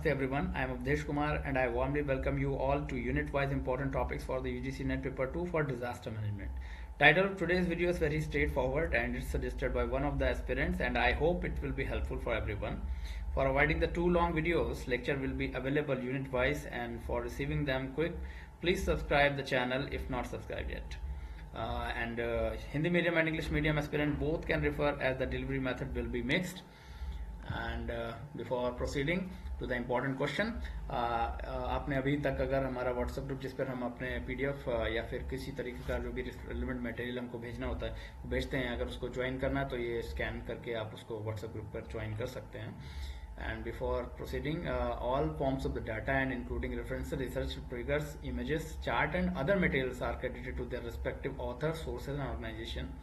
Namaste everyone. I am Avdesh Kumar and I warmly welcome you all to unit-wise important topics for the UGC NET paper 2 for disaster management. Title of today's video is very straightforward and it's suggested by one of the aspirants and I hope it will be helpful for everyone. For avoiding the too long videos, lecture will be available unit-wise and for receiving them quick, please subscribe the channel if not subscribed yet. Hindi medium and English medium aspirant both can refer as the delivery method will be mixed. And before proceeding to the important question, आपने अभी तक अगर हमारा WhatsApp group जिस पर हम अपने PDF या फिर किसी तरीके का जो भी रिलेवेंट मटेरियल हमको भेजना होता है वो भेजते हैं, अगर उसको ज्वाइन करना है तो ये स्कैन करके आप उसको व्हाट्सएप ग्रुप पर ज्वाइन कर सकते हैं. And before proceeding, all forms of the data and including references, research triggers, images, chart and other materials are credited to their respective authors, sources and organization.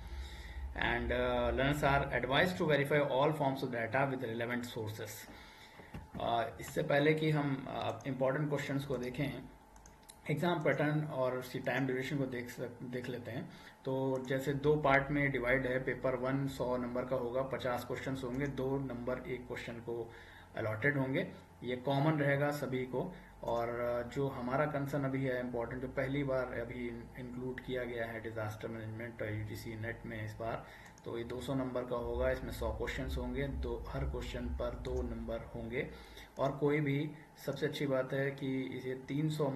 And learners are advised to verify all forms of data with relevant sources. इससे पहले कि हम important questions को देखें, exam pattern और उसकी time duration को देख लेते हैं. तो जैसे दो पार्ट में डिवाइड है, पेपर 1 100 नंबर का होगा, 50 क्वेश्चन होंगे, 2 नंबर एक क्वेश्चन को अलॉटेड होंगे. ये कॉमन रहेगा सभी को. और जो हमारा कंसर्न अभी है इम्पोर्टेंट, जो पहली बार अभी इंक्लूड किया गया है डिजास्टर मैनेजमेंट यूजीसी नेट में इस बार, तो ये 200 नंबर का होगा. इसमें 100 क्वेश्चन होंगे, हर क्वेश्चन पर 2 नंबर होंगे. और कोई भी, सबसे अच्छी बात है कि इसे 300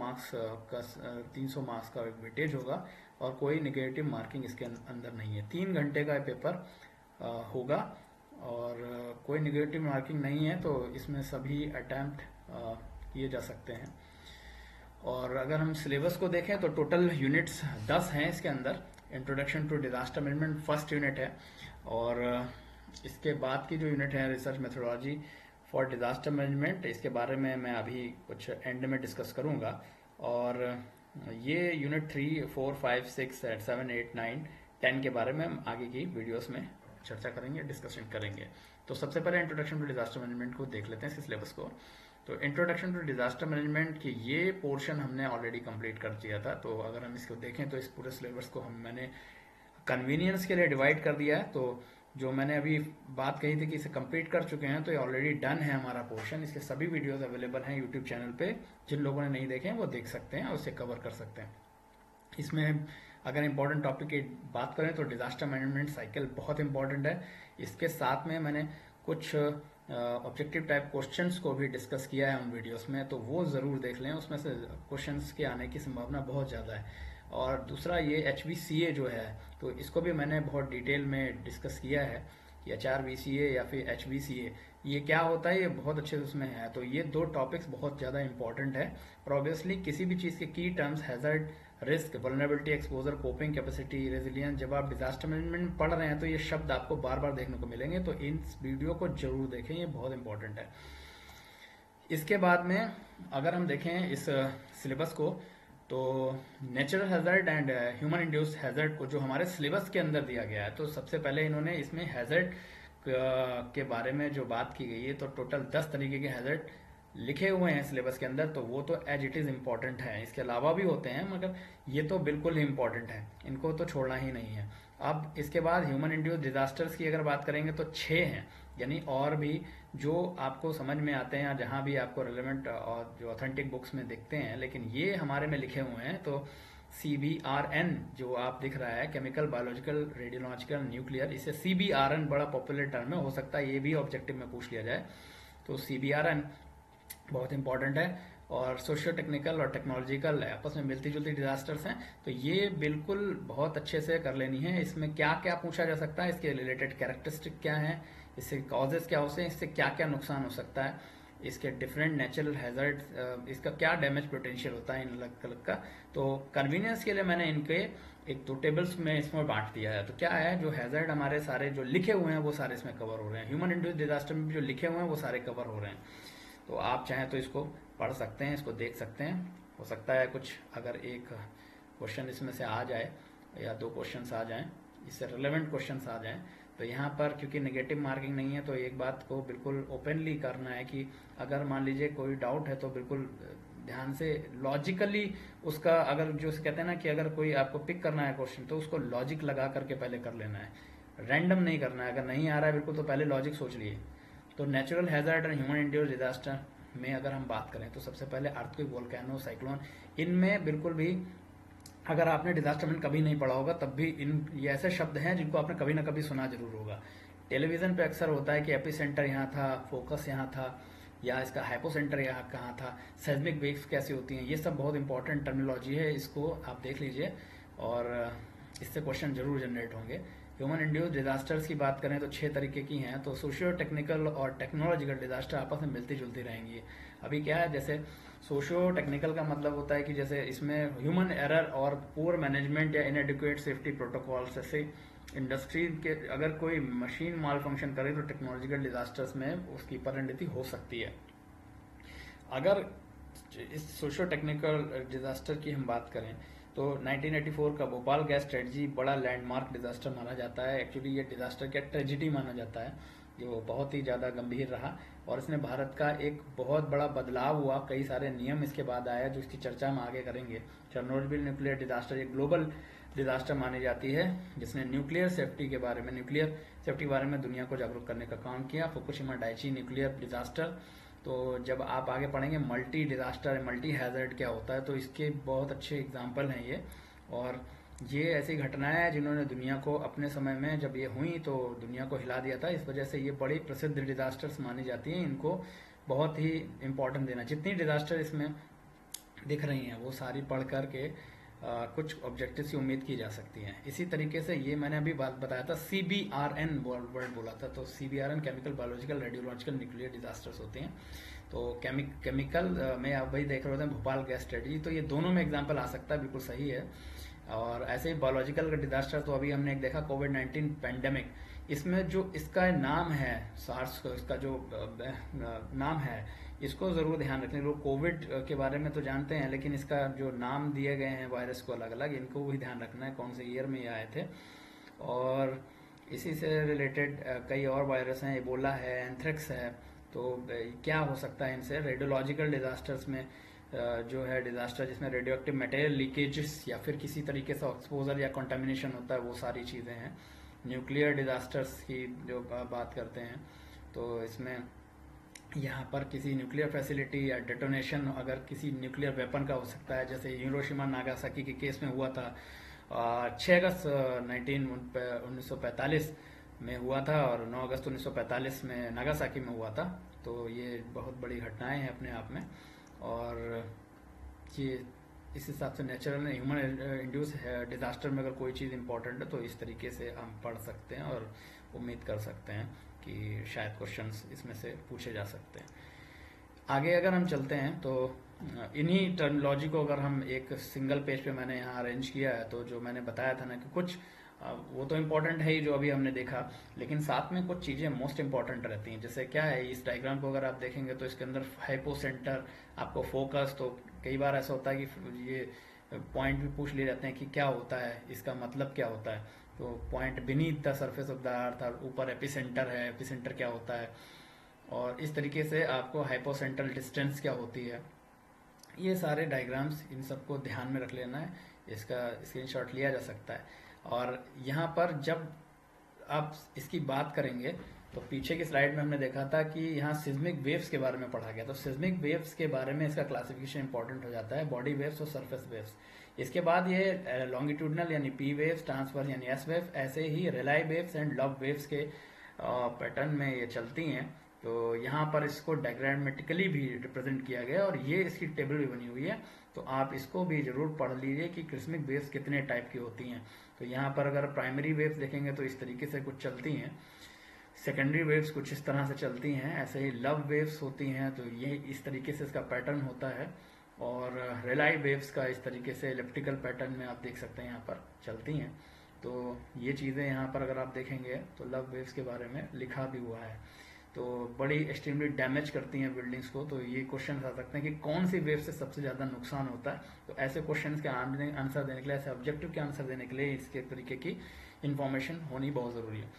मार्क्स का वेटेज होगा और कोई नेगेटिव मार्किंग इसके अंदर नहीं है. 3 घंटे का पेपर होगा और कोई नेगेटिव मार्किंग नहीं है, तो इसमें सभी अटेम्प्ट किए जा सकते हैं. और अगर हम सिलेबस को देखें तो टोटल यूनिट्स 10 हैं इसके अंदर. Introduction to disaster management first unit है और इसके बाद की जो यूनिट है research methodology for disaster management, इसके बारे में मैं अभी कुछ एंड में डिस्कस करूंगा. और ये यूनिट 3, 4, 5, 6, 7, 8, 9, 10 के बारे में हम आगे की वीडियोस में चर्चा करेंगे, डिस्कशन करेंगे. तो सबसे पहले इंट्रोडक्शन टू डिजास्टर मैनेजमेंट को देख लेते हैं, इसके सिलेबस को. तो इंट्रोडक्शन टू डिजास्टर मैनेजमेंट की ये पोर्शन हमने ऑलरेडी कंप्लीट कर दिया था. तो अगर हम इसको देखें तो इस पूरे सिलेबस को मैंने कन्वीनियंस के लिए डिवाइड कर दिया है. तो जो मैंने अभी बात कही थी कि इसे कंप्लीट कर चुके हैं, तो ये ऑलरेडी डन है हमारा पोर्शन. इसके सभी वीडियोस अवेलेबल हैं यूट्यूब चैनल पे. जिन लोगों ने नहीं देखे हैं वो देख सकते हैं और उसे कवर कर सकते हैं. इसमें अगर इम्पोर्टेंट टॉपिक की बात करें तो डिजास्टर मैनेजमेंट साइकिल बहुत इंपॉर्टेंट है. इसके साथ में मैंने कुछ ऑब्जेक्टिव टाइप क्वेश्चंस को भी डिस्कस किया है उन वीडियोस में, तो वो जरूर देख लें. उसमें से क्वेश्चंस के आने की संभावना बहुत ज़्यादा है. और दूसरा ये HVCA जो है, तो इसको भी मैंने बहुत डिटेल में डिस्कस किया है कि HRVCA या फिर HVCA ये क्या होता है, ये बहुत अच्छे से उसमें है. तो ये 2 टॉपिक्स बहुत ज़्यादा इंपॉर्टेंट है. और ऑब्वियसली किसी भी चीज़ के की terms, hazard, risk, vulnerability, exposure, coping capacity, resilience, जब आप डिजास्टर मैनेजमेंट पढ़ रहे हैं तो ये शब्द आपको बार बार देखने को मिलेंगे. तो इन वीडियो को जरूर देखें, ये बहुत इंपॉर्टेंट है. इसके बाद में अगर हम देखें इस सिलेबस को, तो natural hazard and human induced hazard को जो हमारे सिलेबस के अंदर दिया गया है, तो सबसे पहले इन्होंने इसमें हैजर्ड के बारे में जो बात की गई है, तो टोटल 10 तरीके के हैजर्ड लिखे हुए हैं सिलेबस के अंदर. तो वो तो एज इट इज इम्पोर्टेंट है. इसके अलावा भी होते हैं मगर ये तो बिल्कुल ही इम्पोर्टेंट है, इनको तो छोड़ना ही नहीं है. अब इसके बाद ह्यूमन इंड्यूस्ड डिजास्टर्स की अगर बात करेंगे तो 6 हैं, यानी और भी जो आपको समझ में आते हैं, जहां भी आपको रिलेवेंट और जो ऑथेंटिक बुक्स में दिखते हैं, लेकिन ये हमारे में लिखे हुए हैं. तो CBRN जो आप दिख रहा है, केमिकल, बायोलॉजिकल, रेडियोलॉजिकल, न्यूक्लियर, इसे CBRN बड़ा पॉपुलर टर्म है, हो सकता है ये भी ऑब्जेक्टिव में पूछ लिया जाए. तो CBRN बहुत इंपॉर्टेंट है. और सोशियो टेक्निकल और टेक्नोलॉजिकल आपस में मिलती जुलती डिजास्टर्स हैं, तो ये बिल्कुल बहुत अच्छे से कर लेनी है. इसमें क्या क्या पूछा जा सकता है, इसके रिलेटेड कैरेक्टरिस्टिक क्या है, इससे कॉजेज क्या होते हैं, इससे क्या क्या नुकसान हो सकता है, इसके डिफरेंट नेचुरल हैजर्ड, इसका क्या डैमेज पोटेंशियल होता है इन अलग अलग का. तो कन्वीनियंस के लिए मैंने इनके 1-2 टेबल्स में इसमें बांट दिया है. तो क्या है, जो हैजर्ड हमारे सारे जो लिखे हुए हैं वो सारे इसमें कवर हो रहे हैं. ह्यूमन इंड्यूस्ड डिजास्टर में भी जो लिखे हुए हैं वो सारे कवर हो रहे हैं. तो आप चाहें तो इसको पढ़ सकते हैं, इसको देख सकते हैं. हो सकता है कुछ अगर एक क्वेश्चन इसमें से आ जाए या 2 क्वेश्चंस आ जाएं, इससे रिलेवेंट क्वेश्चंस आ जाएं, तो यहाँ पर क्योंकि नेगेटिव मार्किंग नहीं है, तो एक बात को बिल्कुल ओपनली करना है कि अगर मान लीजिए कोई डाउट है तो बिल्कुल ध्यान से लॉजिकली उसका, अगर जो कहते हैं ना कि अगर कोई आपको पिक करना है क्वेश्चन, तो उसको लॉजिक लगा करके पहले कर लेना है, रैंडम नहीं करना है. अगर नहीं आ रहा है बिल्कुल, तो पहले लॉजिक सोच लिए. तो नेचुरल हैजर्ड और ह्यूमन इंड्यूस्ड डिजास्टर में अगर हम बात करें तो सबसे पहले अर्थक्वेक, वोल्केनो, साइक्लोन, इनमें बिल्कुल भी अगर आपने डिजास्टर मैनेजमेंट कभी नहीं पढ़ा होगा तब भी ये ऐसे शब्द हैं जिनको आपने कभी ना कभी सुना जरूर होगा। टेलीविजन पे अक्सर होता है कि एपी सेंटर यहाँ था, फोकस यहाँ था, या इसका हाइपोसेंटर यहाँ कहाँ था, सेस्मिक वेव्स कैसी होती हैं, ये सब बहुत इंपॉर्टेंट टर्मिनोलॉजी है, इसको आप देख लीजिए और इससे क्वेश्चन जरूर जनरेट होंगे। ह्यूमन इंड्यूस डिजास्टर्स की बात करें तो 6 तरीके की हैं। तो सोशियो टेक्निकल और टेक्नोलॉजिकल डिजास्टर आपस में मिलती जुलती रहेंगी। अभी क्या है, जैसे सोशियो टेक्निकल का मतलब होता है कि जैसे इसमें ह्यूमन एरर और पुअर मैनेजमेंट या इनएडिक्वेट सेफ्टी प्रोटोकॉल्स, जैसे इंडस्ट्री के अगर कोई मशीन माल फंक्शन करे तो टेक्नोलॉजिकल डिजास्टर्स में उसकी परिणति हो सकती है। अगर इस सोशियो टेक्निकल डिजास्टर की हम बात करें तो 1984 का भोपाल गैस ट्रेजेडी बड़ा लैंडमार्क डिजास्टर माना जाता है। एक्चुअली ये डिजास्टर क्या ट्रेजेडी माना जाता है, जो बहुत ही ज़्यादा गंभीर रहा और इसने भारत का एक बहुत बड़ा बदलाव हुआ। कई सारे नियम इसके बाद आया जो इसकी चर्चा हम आगे करेंगे। चेरनोबिल न्यूक्लियर डिजास्टर एक ग्लोबल डिजास्टर मानी जाती है जिसने न्यूक्लियर सेफ्टी के बारे में दुनिया को जागरूक करने का काम किया। फुकुशिमा डाइची न्यूक्लियर डिजास्टर, तो जब आप आगे पढ़ेंगे मल्टी डिजास्टर, मल्टी हैजर्ड क्या होता है, तो इसके बहुत अच्छे एग्जाम्पल हैं ये। और ये ऐसी घटनाएं हैं जिन्होंने दुनिया को अपने समय में जब ये हुई तो दुनिया को हिला दिया था। इस वजह से ये बड़ी प्रसिद्ध डिजास्टर्स मानी जाती हैं, इनको बहुत ही इंपॉर्टेंट देना। जितनी डिजास्टर इसमें दिख रही हैं वो सारी पढ़ करके कुछ ऑब्जेक्टिव्स की उम्मीद की जा सकती है। इसी तरीके से ये मैंने अभी बात बताया था, CBRN वर्ड बोला था, तो CBRN chemical, biological, radiological, nuclear disasters होते हैं। तो केमिकल में आप वही देख रहे होते हैं भोपाल गैस ट्रेजेडी, तो ये दोनों में एग्जाम्पल आ सकता है, बिल्कुल सही है। और ऐसे ही बायोलॉजिकल का डिजास्टर तो अभी हमने एक देखा कोविड-19 पैंडेमिक, इसमें जो इसका नाम है सार्स, इसका जो नाम है इसको जरूर ध्यान रखने। लोग कोविड के बारे में तो जानते हैं लेकिन इसका जो नाम दिए गए हैं वायरस को अलग अलग, इनको भी ध्यान रखना है कौन से ईयर में ये आए थे। और इसी से रिलेटेड कई और वायरस हैं, एबोला है, एंथ्रेक्स है, तो क्या हो सकता है इनसे। रेडियोलॉजिकल डिजास्टर्स में जो है डिजास्टर जिसमें रेडियो एक्टिव मटेरियल लीकेजेस या फिर किसी तरीके से एक्सपोजर या कंटामिनेशन होता है, वो सारी चीज़ें हैं। न्यूक्लियर डिजास्टर्स की जो बात करते हैं तो इसमें यहाँ पर किसी न्यूक्लियर फैसिलिटी या डेटोनेशन अगर किसी न्यूक्लियर वेपन का हो सकता है, जैसे हिरोशिमा नागासाकी के केस में हुआ था 6 अगस्त 1945 में हुआ था और 9 अगस्त 1945 में नागासाकी में हुआ था। तो ये बहुत बड़ी घटनाएं हैं अपने आप में और ये इस हिसाब से नेचुरल ह्यूमन इंड्यूस डिजास्टर में अगर कोई चीज़ इंपॉर्टेंट है तो इस तरीके से हम पढ़ सकते हैं और उम्मीद कर सकते हैं कि शायद क्वेश्चंस इसमें से पूछे जा सकते हैं। आगे अगर हम चलते हैं तो इन्हीं टर्मिनोलॉजी को अगर हम एक सिंगल पेज पे मैंने यहाँ अरेंज किया है, तो जो मैंने बताया था ना कि कुछ वो तो इम्पोर्टेंट है ही जो अभी हमने देखा, लेकिन साथ में कुछ चीज़ें मोस्ट इम्पॉर्टेंट रहती हैं। जैसे क्या है, इस डायग्राम को अगर आप देखेंगे तो इसके अंदर हाइपोसेंटर, आपको फोकस, तो कई बार ऐसा होता है कि ये पॉइंट भी पूछ लिए जाते हैं कि क्या होता है, इसका मतलब क्या होता है। तो point beneath the surface of the earth, और ऊपर एपिसेंटर है, एपिसेंटर क्या होता है, और इस तरीके से आपको हाइपोसेंट्रल डिस्टेंस क्या होती है। ये सारे डायग्राम्स, इन सबको ध्यान में रख लेना है, इसका स्क्रीनशॉट लिया जा सकता है। और यहाँ पर जब आप इसकी बात करेंगे तो पीछे की स्लाइड में हमने देखा था कि यहाँ सिस्मिक वेव्स के बारे में पढ़ा गया, तो सिस्मिक वेव्स के बारे में इसका क्लासिफिकेशन इंपॉर्टेंट हो जाता है, बॉडी वेव्स और सरफेस वेव्स। इसके बाद ये लॉन्गिट्यूडनल यानी पी वेव्स, ट्रांसफर यानी एस वेव, ऐसे ही Rayleigh waves and love waves के पैटर्न में ये चलती हैं। तो यहाँ पर इसको डायग्रामेटिकली भी रिप्रेजेंट किया गया और ये इसकी टेबल भी बनी हुई है, तो आप इसको भी जरूर पढ़ लीजिए कि क्रिस्मिक वेव्स कितने टाइप की होती हैं। तो यहाँ पर अगर प्राइमरी वेव्स देखेंगे तो इस तरीके से कुछ चलती हैं, सेकेंडरी वेव्स कुछ इस तरह से चलती हैं, ऐसे ही लव वेव्स होती हैं, तो ये इस तरीके से इसका पैटर्न होता है। और रिलाई वेव्स का इस तरीके से इलिप्टिकल पैटर्न में आप देख सकते हैं यहाँ पर चलती हैं। तो ये चीज़ें यहाँ पर अगर आप देखेंगे तो लव वेव्स के बारे में लिखा भी हुआ है, तो बड़ी एक्सट्रीमली डैमेज करती हैं बिल्डिंग्स को। तो ये क्वेश्चन आ सकते हैं कि कौन सी वेव से सबसे ज़्यादा नुकसान होता है। तो ऐसे क्वेश्चन के आंसर देने के लिए, ऐसे ऑब्जेक्टिव के आंसर देने के लिए इसके तरीके की इंफॉर्मेशन होनी बहुत ज़रूरी है।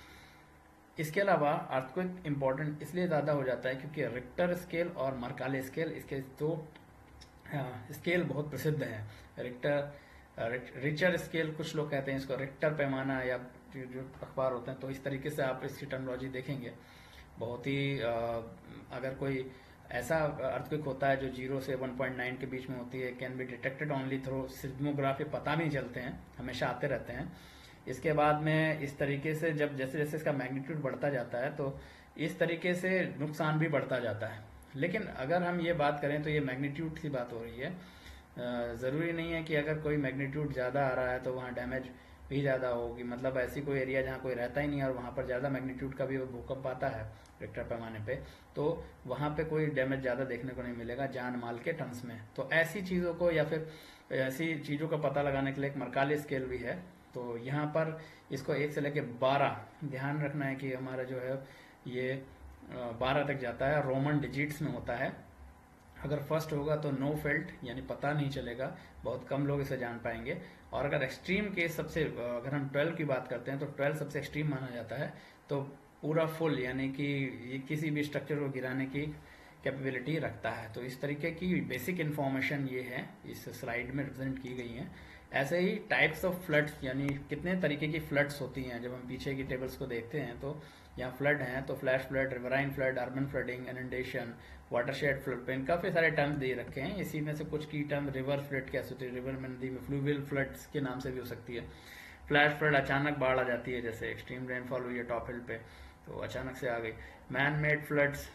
इसके अलावा अर्थक्वेक इम्पोर्टेंट इसलिए ज़्यादा हो जाता है क्योंकि रिक्टर स्केल और मर्काले स्केल, इसके दो स्केल बहुत प्रसिद्ध हैं। रिचर स्केल, कुछ लोग कहते हैं इसको रिक्टर पैमाना, या जो अखबार होते हैं, तो इस तरीके से आप इसकी टर्मिनोलॉजी देखेंगे। बहुत ही अगर कोई ऐसा अर्थक्वेक होता है जो 0 से 1.9 के बीच में होती है, can be detected only through seismograph, ये पता भी नहीं चलते हैं, हमेशा आते रहते हैं। इसके बाद में इस तरीके से जब जैसे जैसे इसका मैग्नीट्यूड बढ़ता जाता है तो इस तरीके से नुकसान भी बढ़ता जाता है। लेकिन अगर हम ये बात करें तो ये मैग्नीट्यूड की बात हो रही है, ज़रूरी नहीं है कि अगर कोई मैग्नीट्यूड ज़्यादा आ रहा है तो वहाँ डैमेज भी ज़्यादा होगी। मतलब ऐसी कोई एरिया जहाँ कोई रहता ही नहीं है और वहाँ पर ज़्यादा मैग्नीट्यूड का भी भूकंप आता है रिक्टर पैमाने पे, तो वहाँ पे कोई डैमेज ज़्यादा देखने को नहीं मिलेगा जान माल के टर्म्स में। तो ऐसी चीज़ों को या फिर ऐसी चीज़ों का पता लगाने के लिए एक मर्काली स्केल भी है। तो यहाँ पर इसको 1 से लेके 12 ध्यान रखना है कि हमारा जो है ये 12 तक जाता है, रोमन डिजिट्स में होता है। अगर फर्स्ट होगा तो नो फेल्ट, यानी पता नहीं चलेगा, बहुत कम लोग इसे जान पाएंगे। और अगर एक्सट्रीम केस सबसे, अगर हम 12 की बात करते हैं तो 12 सबसे एक्सट्रीम माना जाता है। तो पूरा फुल यानी कि ये किसी भी स्ट्रक्चर को गिराने की कैपेबिलिटी रखता है। तो इस तरीके की बेसिक इन्फॉर्मेशन ये है, इस स्लाइड में रिप्रेजेंट की गई है। ऐसे ही टाइप्स ऑफ फ्लड्स, यानी कितने तरीके की फ्लड्स होती हैं, जब हम पीछे की टेबल्स को देखते हैं तो यहाँ फ्लड हैं तो flash flood, riverine flood, urban flooding, inundation, watershed flood plain, काफ़ी सारे टर्म्स दे रखे हैं। इसी में से कुछ की टर्म रिवर फ्लड कैसे होती है, रिवर में नदी में फ्लूवियल फ्लड्स के नाम से भी हो सकती है। फ्लैश फ्लड अचानक बाढ़ आ जाती है, जैसे एक्सट्रीम रेनफॉल हुई है टॉप हिल पे तो अचानक से आ गई। मैन मेड फ्लड्स,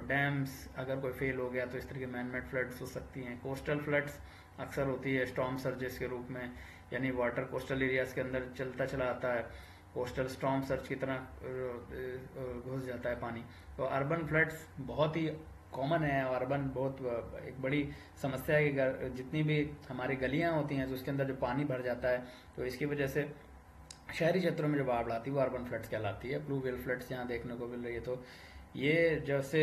डैम्स अगर कोई फेल हो गया तो इस तरह के मैन मेड फ्लड्स हो सकती हैं। कोस्टल फ्लड्स अक्सर होती है स्टॉर्म सर्जेस के रूप में, यानी वाटर कोस्टल एरियाज के अंदर चलता चला आता है, कोस्टल स्टॉर्म सर्ज की तरह घुस जाता है पानी। तो अर्बन फ्लड्स बहुत ही कॉमन है, और अर्बन बहुत एक बड़ी समस्या है कि जितनी भी हमारी गलियां होती हैं तो उसके अंदर जो पानी भर जाता है, तो इसकी वजह से शहरी क्षेत्रों में जो बाढ़ आती है वो अर्बन फ्लड्स कहलाती है। प्लूवियल फ्लड्स यहाँ देखने को मिल रही है। तो ये जैसे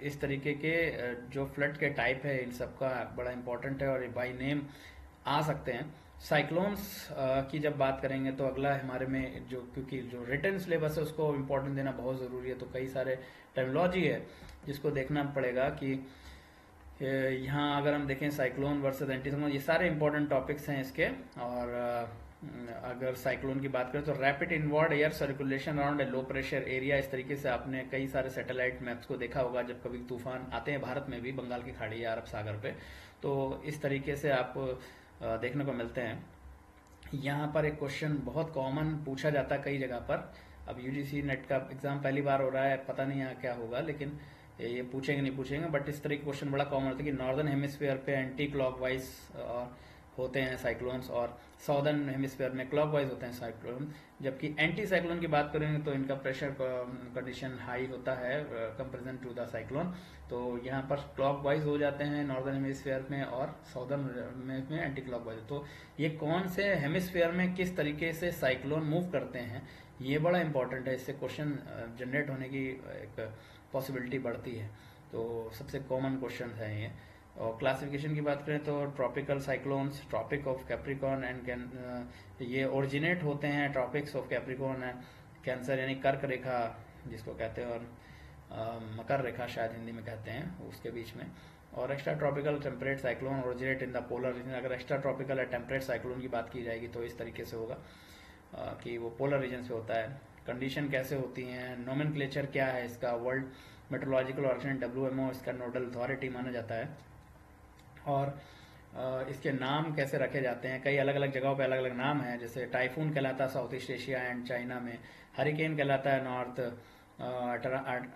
इस तरीके के जो फ्लड के टाइप है इन सब का बड़ा इंपॉर्टेंट है और बाई नेम आ सकते हैं। साइक्लोन्स की जब बात करेंगे तो अगला हमारे में जो, क्योंकि जो रिटन सिलेबस है उसको इम्पोर्टेंस देना बहुत ज़रूरी है, तो कई सारे टर्मिनोलॉजी है जिसको देखना पड़ेगा कि यहाँ अगर हम देखें साइक्लोन वर्सेस एंटी साइक्लोन, ये सारे इंपॉर्टेंट टॉपिक्स हैं इसके। और अगर साइक्लोन की बात करें तो rapid inward air circulation around a low pressure area, इस तरीके से आपने कई सारे सैटेलाइट मैप्स को देखा होगा जब कभी तूफान आते हैं भारत में भी, बंगाल की खाड़ी या अरब सागर पे, तो इस तरीके से आप देखने को मिलते हैं। यहाँ पर एक क्वेश्चन बहुत कॉमन पूछा जाता है कई जगह पर। अब यूजीसी नेट का एग्जाम पहली बार हो रहा है, पता नहीं यहाँ क्या होगा, लेकिन ये पूछेंगे नहीं पूछेंगे, बट इस तरह के क्वेश्चन बड़ा कॉमन होता है कि नॉर्दर्न हेमिस्फीयर पे एंटी क्लॉकवाइज होते हैं साइक्लोन्स और साउदर्न हेमिस्फीयर में क्लॉकवाइज होते हैं साइक्लोन। जबकि एंटी साइक्लोन की बात करेंगे तो इनका प्रेशर कंडीशन हाई होता है कंपेरिजन टू द साइक्लोन। तो यहाँ पर क्लॉकवाइज हो जाते हैं नॉर्दर्न हेमिस्फीयर में और साउदर्न में एंटी क्लॉकवाइज। तो ये कौन से हेमिस्फीयर में किस तरीके से साइक्लोन मूव करते हैं, ये बड़ा इंपॉर्टेंट है, इससे क्वेश्चन जनरेट होने की एक पॉसिबिलिटी बढ़ती है। तो सबसे कॉमन क्वेश्चन है ये। और क्लासिफिकेशन की बात करें तो tropical cyclones, tropic of Capricorn and ये ओरिजिनेट होते हैं ट्रॉपिक्स ऑफ कैप्रिकॉर्न है, कैंसर यानी कर्क रेखा जिसको कहते हैं, और मकर रेखा शायद हिंदी में कहते हैं, उसके बीच में। और extra tropical temperate cyclone originate in the polar region. अगर एक्स्ट्रा ट्रॉपिकल या टेम्परेट साइक्लोन की बात की जाएगी तो इस तरीके से होगा कि वो पोलर रीजन से होता है। कंडीशन कैसे होती हैं, नोमेनक्लेचर क्या है इसका, वर्ल्ड मेट्रोलॉजिकल ऑर्गेनाइजेशन WMO इसका नोडल अथॉरिटी माना जाता है। और इसके नाम कैसे रखे जाते हैं, कई अलग अलग जगहों पे अलग अलग नाम हैं, जैसे टाइफून कहलाता है south east Asia and China में, हरिकेन कहलाता है north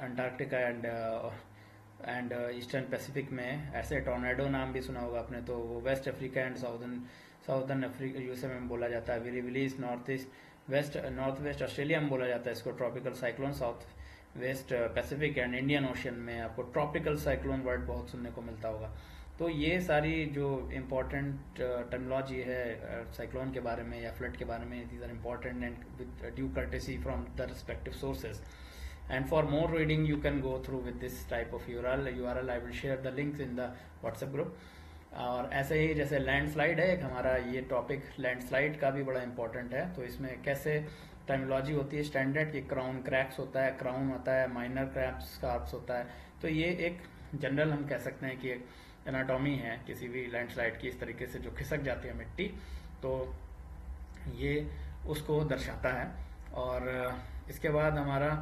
Antarctica and eastern Pacific में। ऐसे टोर्नेडो नाम भी सुना होगा आपने, तो वो West Africa and southern Africa USA में बोला जाता है। विलीविलीज नॉर्थ वेस्ट ऑस्ट्रेलिया में बोला जाता है इसको topical cyclone. South west Pacific and Indian ocean में आपको ट्रॉपिकल साइक्लोन वर्ड बहुत सुनने को मिलता होगा। तो ये सारी जो इम्पोर्टेंट टर्मिनोलॉजी है साइक्लोन के बारे में या फ्लड के बारे में, these are important and with due courtesy from the respective sources. And for more reading you can go through with this type of URL I will share the links in the WhatsApp group। और ऐसे ही जैसे landslide है एक हमारा ये topic, landslide का भी बड़ा इंपॉर्टेंट है। तो इसमें कैसे टर्मिनोलॉजी होती है स्टैंडर्ड की, क्राउन क्रैक्स होता है, क्राउन होता है, माइनर क्रैप्स स्कार्प्स होता है। तो ये एक जनरल हम कह सकते हैं कि एक एनाटॉमी है किसी भी लैंडस्लाइड की, इस तरीके से जो खिसक जाती है मिट्टी, तो ये उसको दर्शाता है। और इसके बाद हमारा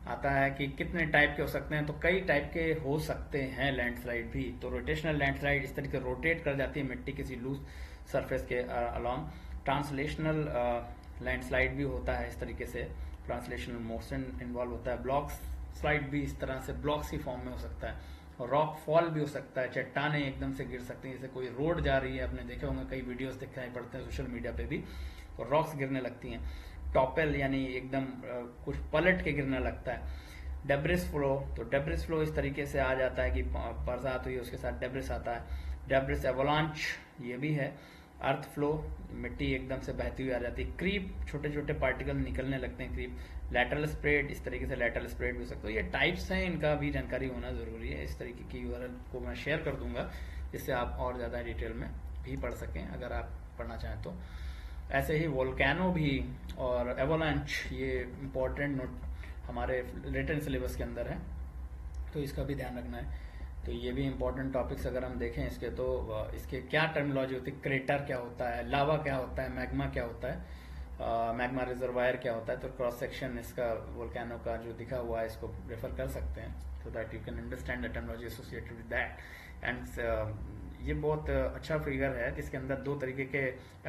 आता है कि कितने टाइप के हो सकते हैं, तो कई टाइप के हो सकते हैं लैंडस्लाइड भी। तो रोटेशनल लैंडस्लाइड इस तरीके रोटेट कर जाती है मिट्टी किसी लूज सरफेस के अलॉन्ग। ट्रांसलेशनल लैंडस्लाइड भी होता है इस तरीके से, ट्रांसलेशनल मोशन इन्वॉल्व होता है। ब्लॉक स्लाइड भी इस तरह से ब्लॉक्स की फॉर्म में हो सकता है। और रॉक फॉल भी हो सकता है, चट्टानें एकदम से गिर सकती हैं, जैसे कोई रोड जा रही है, आपने देखे होंगे कई वीडियोस दिखाई पड़ते हैं सोशल मीडिया पे भी, तो रॉक्स गिरने लगती हैं। टॉपेल यानी एकदम कुछ पलट के गिरना लगता है। डेब्रिस फ्लो, तो डेब्रिस फ्लो इस तरीके से आ जाता है कि बरसात हुई उसके साथ डेब्रिस आता है। डेब्रिस एवलांच ये भी है। अर्थ फ्लो, मिट्टी एकदम से बहती हुई आ जाती है। क्रीप, छोटे छोटे पार्टिकल निकलने लगते हैं क्रीप। लैटरल स्प्रेड, इस तरीके से लैटरल स्प्रेड भी हो सकता है। ये टाइप्स हैं, इनका भी जानकारी होना जरूरी है। इस तरीके की यूआरएल को मैं शेयर कर दूंगा जिससे आप और ज़्यादा डिटेल में भी पढ़ सकें अगर आप पढ़ना चाहें तो। ऐसे ही वोल्केनो भी और एवलांच, ये इम्पोर्टेंट नोट हमारे रिटन सिलेबस के अंदर है, तो इसका भी ध्यान रखना है। तो ये भी इम्पोर्टेंट टॉपिक्स अगर हम देखें इसके, तो इसके क्या टर्मिनोलॉजी होती है, क्रेटर क्या होता है, लावा क्या होता है, मैग्मा क्या होता है, मैग्मा रिजर्वायर क्या होता है। तो क्रॉस सेक्शन इसका वोल्केनो का जो दिखा हुआ है इसको रेफर कर सकते हैं, so that you can understand the terminology associated with that. And ये बहुत अच्छा फिगर है जिसके अंदर दो तरीके के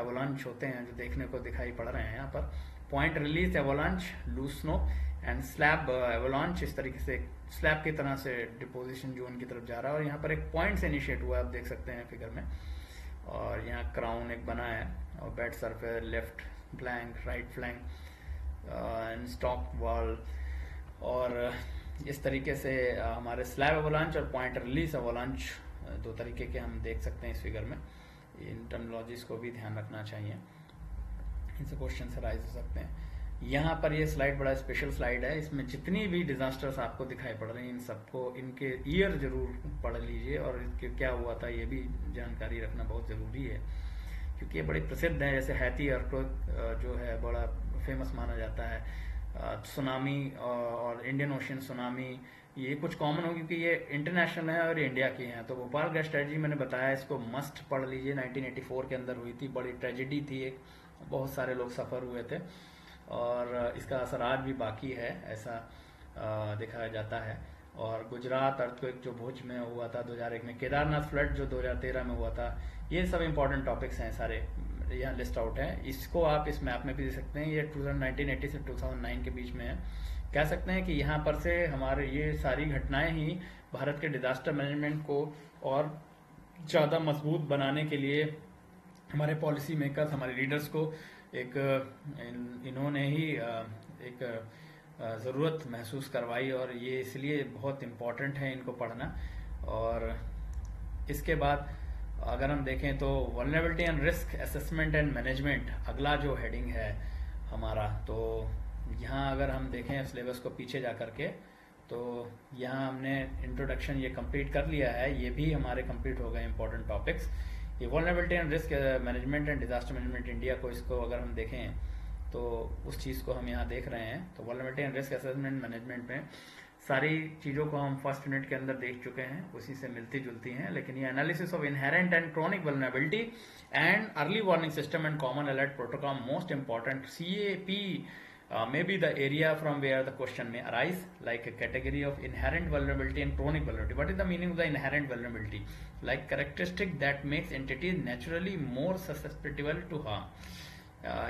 एवलांच होते हैं जो देखने को दिखाई पड़ रहे हैं यहाँ पर। Point release avalanche, loose snow, and slab avalanche, इस तरीके से स्लैब की तरह से डिपोजिशन जोन की तरफ जा रहा है। और यहाँ पर एक पॉइंट से इनिशिएट हुआ है, आप देख सकते हैं फिगर में। और यहाँ क्राउन एक बना है और bed surface, left flank, right flank, and stock wall. और इस तरीके से हमारे स्लैब एवलांच और पॉइंट रिलीज एवलांच दो तरीके के हम देख सकते हैं इस फिगर में। इन टर्मिनोलॉजीज को भी ध्यान रखना चाहिए, इनसे क्वेश्चन राइज हो सकते हैं। यहाँ पर ये स्लाइड बड़ा स्पेशल स्लाइड है, इसमें जितनी भी डिजास्टर्स आपको दिखाई पड़ रहे हैं इन सबको, इनके ईयर जरूर पढ़ लीजिए और इनके क्या हुआ था ये भी जानकारी रखना बहुत जरूरी है, क्योंकि ये बड़े प्रसिद्ध हैं। जैसे हैती अर्थक्वेक जो है बड़ा फेमस माना जाता है, सुनामी और इंडियन ओशन सुनामी, ये कुछ कॉमन हो क्योंकि ये इंटरनेशनल है और इंडिया की हैं। तो भोपाल गैस ट्रेजेडी मैंने बताया, इसको मस्ट पढ़ लीजिए, 1984 के अंदर हुई थी, बड़ी ट्रेजेडी थी एक, बहुत सारे लोग सफ़र हुए थे और इसका असर आज भी बाकी है, ऐसा दिखाया जाता है। और गुजरात अर्थक्वेक जो भुज में हुआ था 2001 में, केदारनाथ फ्लड जो 2013 में हुआ था, ये सब इंपॉर्टेंट टॉपिक्स हैं सारे, यहाँ लिस्ट आउट है। इसको आप इस मैप में भी देख सकते हैं, ये 1980 से 2009 के बीच में है। कह सकते हैं कि यहाँ पर से हमारे ये सारी घटनाएं ही भारत के डिजास्टर मैनेजमेंट को और ज़्यादा मजबूत बनाने के लिए हमारे पॉलिसी मेकर्स, हमारे लीडर्स को एक इन्होंने ही एक ज़रूरत महसूस करवाई और ये इसलिए बहुत इम्पॉर्टेंट है इनको पढ़ना। और इसके बाद अगर हम देखें तो vulnerability and risk assessment and management अगला जो हेडिंग है हमारा, तो यहाँ अगर हम देखें सिलेबस को पीछे जा करके, तो यहाँ हमने इंट्रोडक्शन ये कंप्लीट कर लिया है, ये भी हमारे कंप्लीट हो गए इंपॉर्टेंट टॉपिक्स। ये vulnerability and risk management and disaster management India को, इसको अगर हम देखें तो उस चीज़ को हम यहाँ देख रहे हैं। तो vulnerability and risk assessment management में सारी चीज़ों को हम फर्स्ट यूनिट के अंदर देख चुके हैं, उसी से मिलती जुलती हैं, लेकिन ये analysis of inherent and chronic vulnerability and early warning system and common alert protocol most important CAP may be the area from where the question may arise, like a category of inherent vulnerability and chronic vulnerability. What is the meaning of the inherent vulnerability? Like characteristic that makes entities naturally more susceptible to harm.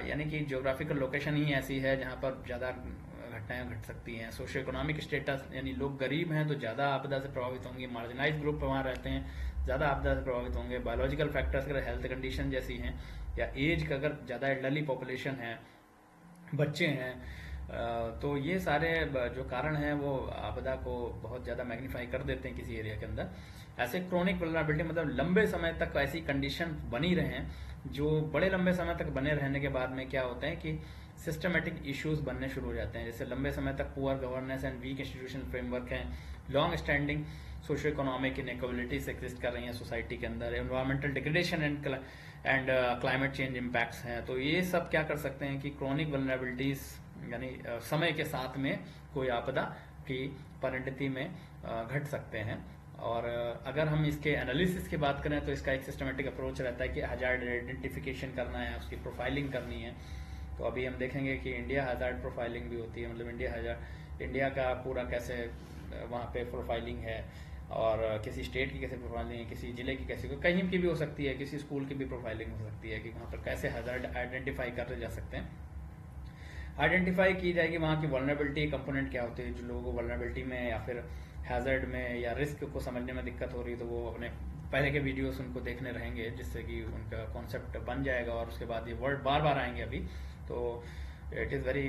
यानी कि geographical location ही ऐसी है जहाँ पर ज़्यादा घटनाएं घट सकती हैं। सोशो इकोनॉमिक स्टेटस, यानी लोग गरीब हैं तो ज़्यादा आपदा से प्रभावित होंगे, मार्जिनाइज ग्रुप वहाँ रहते हैं ज़्यादा आपदा से प्रभावित होंगे। बायोलॉजिकल फैक्टर्स अगर हेल्थ कंडीशन जैसी हैं, या एज का अगर ज़्यादा एल्डरली पॉपुलेशन है, बच्चे हैं, तो ये सारे जो कारण हैं वो आपदा को बहुत ज़्यादा मैग्नीफाई कर देते हैं किसी एरिया के अंदर। ऐसे क्रोनिक वल्नरेबिलिटी मतलब लंबे समय तक ऐसी कंडीशन बनी रहें, जो बड़े लंबे समय तक बने रहने के बाद में क्या होता है कि सिस्टमेटिक इश्यूज बनने शुरू हो जाते हैं। जैसे लंबे समय तक poor governance and weak institutional framework हैं, long standing socio economic inequalities exist कर रही हैं सोसाइटी के अंदर, environmental degradation and climate change impacts हैं। तो ये सब क्या कर सकते हैं कि क्रोनिक वल्नरेबिलिटीज यानी समय के साथ में कोई आपदा की परिणति में घट सकते हैं। और अगर हम इसके एनालिसिस की बात करें तो इसका एक सिस्टमेटिक अप्रोच रहता है कि हजार्ड आइडेंटिफिकेशन करना है, उसकी प्रोफाइलिंग करनी है। तो अभी हम देखेंगे कि इंडिया हजार्ड प्रोफाइलिंग भी होती है, मतलब इंडिया हजार्ड इंडिया का पूरा कैसे वहाँ पे प्रोफाइलिंग है, और किसी स्टेट की कैसे प्रोफाइलिंग है, किसी जिले की कैसे, कहीं की भी हो सकती है, किसी स्कूल की भी प्रोफाइलिंग हो सकती है कि वहाँ पर कैसे हैजर्ड आइडेंटिफाई करे जा सकते हैं। आइडेंटिफाई की जाएगी वहाँ की वल्नरेबिलिटी कंपोनेंट क्या होती है, जो लोगों को वल्नरेबिलिटी में या फिर हैजर्ड में या रिस्क को समझने में दिक्कत हो रही है, तो वो अपने पहले के वीडियोस उनको देखने रहेंगे, जिससे कि उनका कॉन्सेप्ट बन जाएगा और उसके बाद ये वर्ड बार बार आएंगे अभी। तो it is very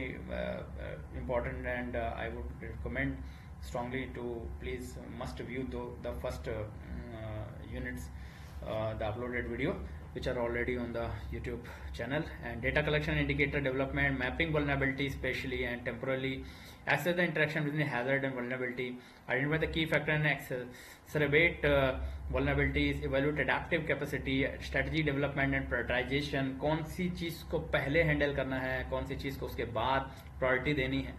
important and I would recommend strongly to please must view the first units, the uploaded video which are already on the YouTube channel. And data collection, indicator development, mapping vulnerability spatially and temporally, assess the interaction between hazard and vulnerability, identify the key factor and exacerbate vulnerabilities, evaluate adaptive capacity, strategy development and prioritization, कौन सी चीज़ को पहले handle करना है, कौन सी चीज़ को उसके बाद priority देनी है,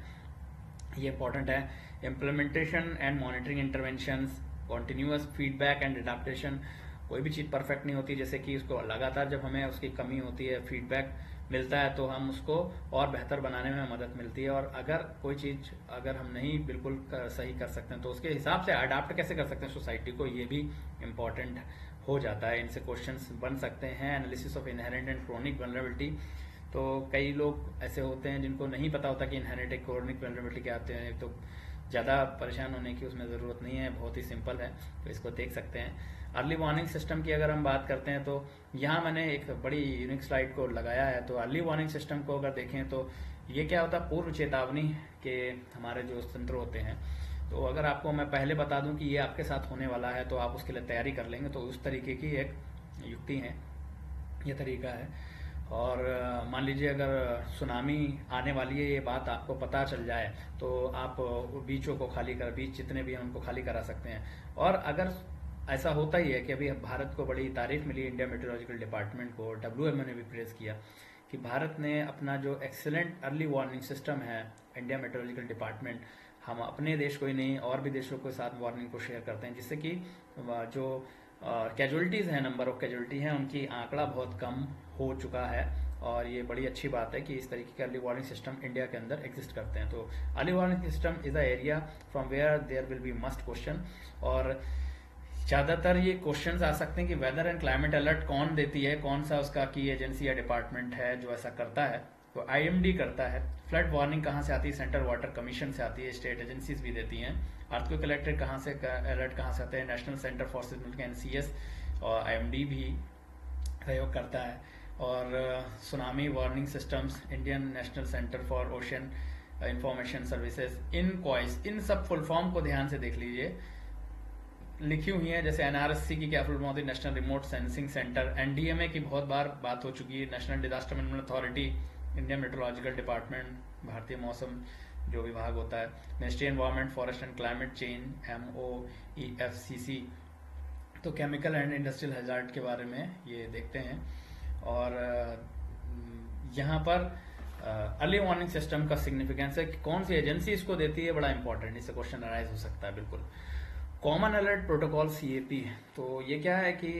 ये इंपॉर्टेंट है। Implementation and monitoring interventions, continuous feedback and adaptation, कोई भी चीज़ परफेक्ट नहीं होती, जैसे कि उसको लगातार जब हमें उसकी कमी होती है, फीडबैक मिलता है, तो हम उसको और बेहतर बनाने में मदद मिलती है। और अगर कोई चीज़ अगर हम नहीं बिल्कुल सही कर सकते हैं, तो उसके हिसाब से अडाप्ट कैसे कर सकते हैं सोसाइटी को, ये भी इम्पॉर्टेंट हो जाता है। इनसे क्वेश्चंस बन सकते हैं। Analysis of inherent and chronic vulnerability, तो कई लोग ऐसे होते हैं जिनको नहीं पता होता कि इनहेरेंट एंड क्रोनिक वल्नरेबिलिटी क्या आते हैं, तो ज़्यादा परेशान होने की उसमें ज़रूरत नहीं है, बहुत ही सिंपल है, तो इसको देख सकते हैं। अर्ली वार्निंग सिस्टम की अगर हम बात करते हैं, तो यहाँ मैंने एक बड़ी यूनिक स्लाइड को लगाया है। तो अर्ली वार्निंग सिस्टम को अगर देखें तो ये क्या होता है, पूर्व चेतावनी के हमारे जो तंत्र होते हैं, तो अगर आपको मैं पहले बता दूं कि ये आपके साथ होने वाला है, तो आप उसके लिए तैयारी कर लेंगे। तो उस तरीके की एक युक्ति है, ये तरीका है। और मान लीजिए अगर सुनामी आने वाली है, ये बात आपको पता चल जाए, तो आप बीचों को खाली कर, बीच जितने भी हैं उनको खाली करा सकते हैं। और अगर ऐसा होता ही है कि अभी भारत को बड़ी तारीफ मिली, इंडिया मेट्रोलॉजिकल डिपार्टमेंट को, WMO ने भी प्रेस किया कि भारत ने अपना जो एक्सीलेंट अर्ली वार्निंग सिस्टम है, इंडिया मेट्रोलॉजिकल डिपार्टमेंट, हम अपने देश को ही नहीं और भी देशों के साथ वार्निंग को शेयर करते हैं, जिससे कि जो कैजुअलिटीज हैं, नंबर ऑफ कैजुअलिटी हैं, उनकी आंकड़ा बहुत कम हो चुका है। और ये बड़ी अच्छी बात है कि इस तरीके के अर्ली वार्निंग सिस्टम इंडिया के अंदर एग्जिस्ट करते हैं। तो early warning system is a area from where there will be must question, और ज़्यादातर ये क्वेश्चंस आ सकते हैं कि वेदर एंड क्लाइमेट अलर्ट कौन देती है, कौन सा उसका की एजेंसी या डिपार्टमेंट है जो ऐसा करता है, तो IMD करता है। फ्लड वार्निंग कहाँ से आती है, सेंट्रल वाटर कमीशन से आती है, स्टेट एजेंसीज भी देती हैं। अर्थक्वेक अलर्ट कहाँ से, अलर्ट कहाँ से आते हैं, national centre for seismic NCS और IMD भी सहयोग करता है। और tsunami warning systems, Indian national centre for ocean information services, इन सब फुल फॉर्म को ध्यान से देख लीजिए, लिखी हुई है। जैसे NRSC की क्या फुल फॉर्म होती है, national remote sensing centre. NDMA की बहुत बार बात हो चुकी है, national disaster management authority, Indian meteorological department, भारतीय मौसम जो विभाग होता है, ministry environment forest and climate change, MOEFCC। तो केमिकल एंड इंडस्ट्रियल हैजार्ड के बारे में ये देखते हैं। और यहाँ पर अर्ली वार्निंग सिस्टम का सिग्निफिकेंस है कि कौन सी एजेंसी इसको देती है, बड़ा इंपॉर्टेंट, इससे क्वेश्चन अराइज हो सकता है। बिल्कुल कॉमन अलर्ट प्रोटोकॉल CAP, तो ये क्या है कि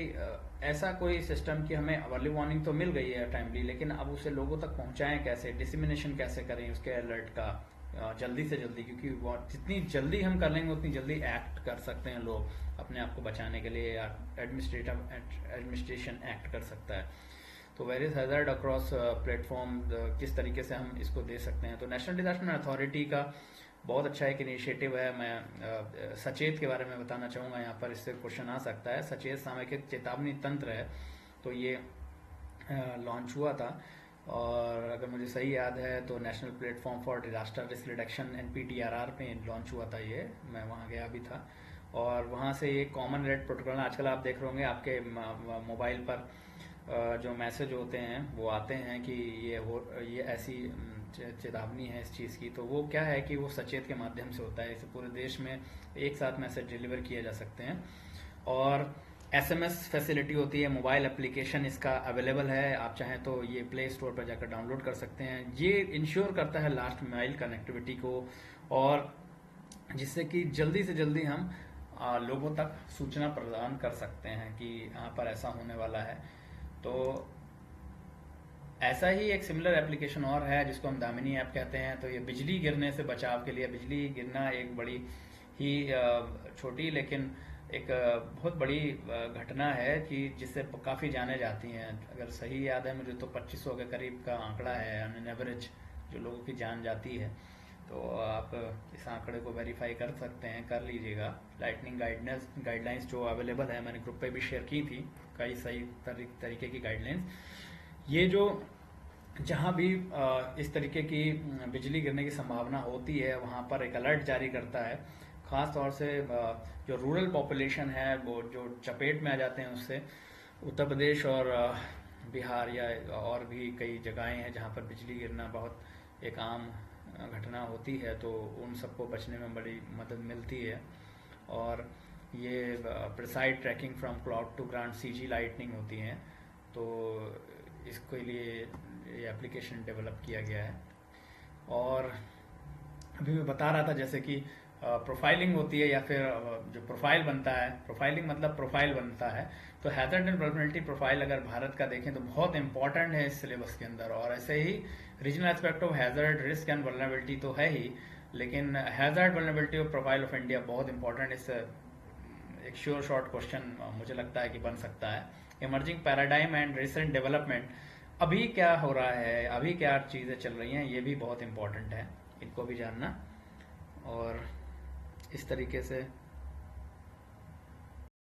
ऐसा कोई सिस्टम कि हमें अर्ली वार्निंग तो मिल गई है टाइमली, लेकिन अब उसे लोगों तक पहुंचाएं कैसे, डिसमिनेशन कैसे करें उसके अलर्ट का जल्दी से जल्दी, क्योंकि जितनी जल्दी हम कर लेंगे उतनी जल्दी एक्ट कर सकते हैं लोग अपने आप को बचाने के लिए, या एडमिनिस्ट्रेशन एक्ट कर सकता है। तो वेरियस हैजार्ड अक्रॉस प्लेटफॉर्म, किस तरीके से हम इसको दे सकते हैं। तो नेशनल डिजास्टर अथॉरिटी का बहुत अच्छा एक इनिशिएटिव है। मैं सचेत के बारे में बताना चाहूँगा यहाँ पर, इससे क्वेश्चन आ सकता है। सचेत सामयिक चेतावनी तंत्र है, तो ये लॉन्च हुआ था, और अगर मुझे सही याद है तो national platform for disaster risk reduction NPTRR पे लॉन्च हुआ था ये, मैं वहाँ गया भी था। और वहाँ से ये कॉमन अलर्ट प्रोटोकॉल, आजकल आप देख रहे होंगे आपके मोबाइल पर जो मैसेज होते हैं वो आते हैं कि ये ऐसी चेतावनी है इस चीज़ की। तो वो क्या है कि वो सचेत के माध्यम से होता है, इसे पूरे देश में एक साथ मैसेज डिलीवर किए जा सकते हैं। और SMS फैसिलिटी होती है, मोबाइल एप्लीकेशन इसका अवेलेबल है, आप चाहें तो ये प्ले स्टोर पर जाकर डाउनलोड कर सकते हैं। ये इंश्योर करता है लास्ट माइल कनेक्टिविटी को, और जिससे कि जल्दी से जल्दी हम लोगों तक सूचना प्रदान कर सकते हैं कि यहाँ पर ऐसा होने वाला है। तो ऐसा ही एक सिमिलर एप्लीकेशन और है जिसको हम दामिनी ऐप कहते हैं। तो ये बिजली गिरने से बचाव के लिए, बिजली गिरना एक बड़ी ही छोटी लेकिन एक बहुत बड़ी घटना है कि जिससे काफ़ी जानें जाती हैं। अगर सही याद है मुझे तो 2500 के करीब का आंकड़ा है ऑन एन एवरेज जो लोगों की जान जाती है। तो आप इस आंकड़े को वेरीफाई कर सकते हैं, कर लीजिएगा। लाइटनिंग गाइडलाइंस जो अवेलेबल है मैंने ग्रुप पे भी शेयर की थी, कई सही तरीके की गाइडलाइंस। ये जो जहाँ भी इस तरीके की बिजली गिरने की संभावना होती है वहाँ पर एक अलर्ट जारी करता है। ख़ास तौर से जो रूरल पॉपुलेशन है वो जो चपेट में आ जाते हैं उससे, उत्तर प्रदेश और बिहार या और भी कई जगहें हैं जहाँ पर बिजली गिरना बहुत एक आम घटना होती है, तो उन सबको बचने में बड़ी मदद मिलती है। और ये precise tracking from cloud to ground CG lightning होती हैं, तो इसके लिए ये एप्लीकेशन डेवलप किया गया है। और अभी मैं बता रहा था जैसे कि प्रोफाइलिंग होती है या फिर जो प्रोफाइल बनता है, प्रोफाइलिंग मतलब प्रोफाइल बनता है। तो हैजर्ड एंड वल्नरेबिलिटी प्रोफाइल अगर भारत का देखें तो बहुत इंपॉर्टेंट है इस सिलेबस के अंदर। और ऐसे ही regional aspect of hazard, risk and vulnerability तो है ही, लेकिन हैजर्ड, वल्नरेबिलिटी और प्रोफाइल ऑफ इंडिया बहुत इंपॉर्टेंट। इस एक श्योर शॉर्ट क्वेश्चन मुझे लगता है कि बन सकता है। Emerging paradigm and recent development, अभी क्या हो रहा है, अभी क्या चीज़ें चल रही हैं, ये भी बहुत इंपॉर्टेंट है, इनको भी जानना। और इस तरीके से